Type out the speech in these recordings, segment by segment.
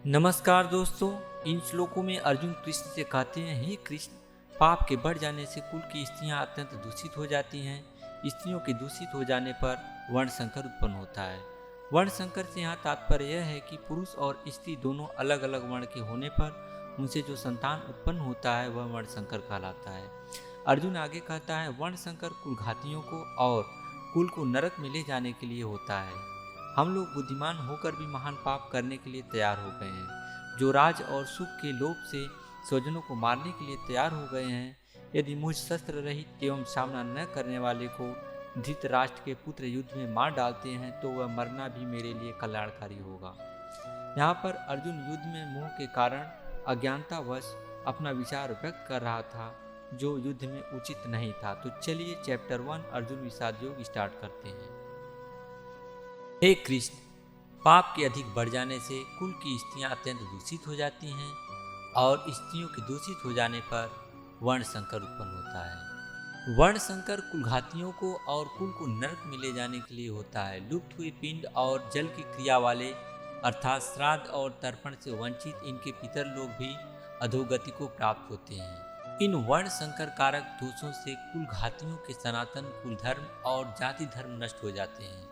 नमस्कार दोस्तों। इन श्लोकों में अर्जुन कृष्ण से कहते हैं, हे कृष्ण, पाप के बढ़ जाने से कुल की स्त्रियां अत्यंत दूषित हो जाती हैं। स्त्रियों के दूषित हो जाने पर वर्ण संकर उत्पन्न होता है। वर्ण संकर से यहाँ तात्पर्य यह है कि पुरुष और स्त्री दोनों अलग अलग वर्ण के होने पर उनसे जो संतान उत्पन्न होता है वह वर्ण संकर कहलाता है। अर्जुन आगे कहता है, वर्ण संकर कुलघातियों को और कुल को नरक में ले जाने के लिए होता है। हम लोग बुद्धिमान होकर भी महान पाप करने के लिए तैयार हो गए हैं। जो राज और सुख के लोभ से स्वजनों को मारने के लिए तैयार हो गए हैं। यदि मुझ शस्त्र रहित एवं सामना न करने वाले को धृतराष्ट्र के पुत्र युद्ध में मार डालते हैं तो वह मरना भी मेरे लिए कल्याणकारी होगा। यहाँ पर अर्जुन युद्ध में मोह के कारण अज्ञानतावश अपना विचार व्यक्त कर रहा था, जो युद्ध में उचित नहीं था। तो चलिए चैप्टर 1 अर्जुन विषाद योग स्टार्ट करते हैं। हे कृष्ण, पाप के अधिक बढ़ जाने से कुल की स्त्रियां अत्यंत दूषित हो जाती हैं और स्त्रियों के दूषित हो जाने पर वर्ण संकर उत्पन्न होता है। वर्ण संकर कुलघातियों को और कुल को नरक में ले जाने के लिए होता है। लुप्त हुए पिंड और जल की क्रिया वाले अर्थात श्राद्ध और तर्पण से वंचित इनके पितर लोग भी अधोगति को प्राप्त होते हैं। इन वर्ण संकर कारक दोषों से कुलघातियों के सनातन कुल धर्म और जाति धर्म नष्ट हो जाते हैं।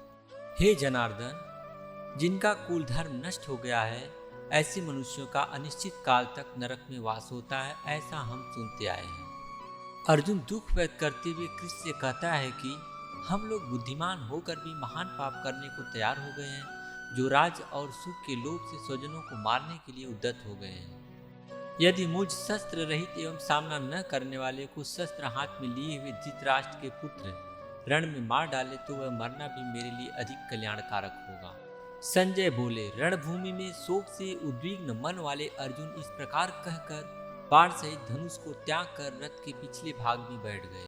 हे जनार्दन, जिनका कुल धर्म नष्ट हो गया है, ऐसे मनुष्यों का अनिश्चित काल तक नरक में वास होता है, ऐसा हम सुनते आए हैं। अर्जुन दुख व्यक्त करते हुए कृष्ण से कहता है कि हम लोग बुद्धिमान होकर भी महान पाप करने को तैयार हो गए हैं। जो राज और सुख के लोभ से स्वजनों को मारने के लिए उद्यत हो गए हैं। यदि मुझ शस्त्र रहित एवं सामना न करने वाले को शस्त्र हाथ में लिए हुए धृतराष्ट्र के पुत्र रण में मार डाले तो वह मरना भी मेरे लिए अधिक कल्याणकारक होगा। संजय बोले, रणभूमि में शोक से उद्विग्न मन वाले अर्जुन इस प्रकार कहकर बाण सहित धनुष को त्याग कर रथ के पिछले भाग में बैठ गए।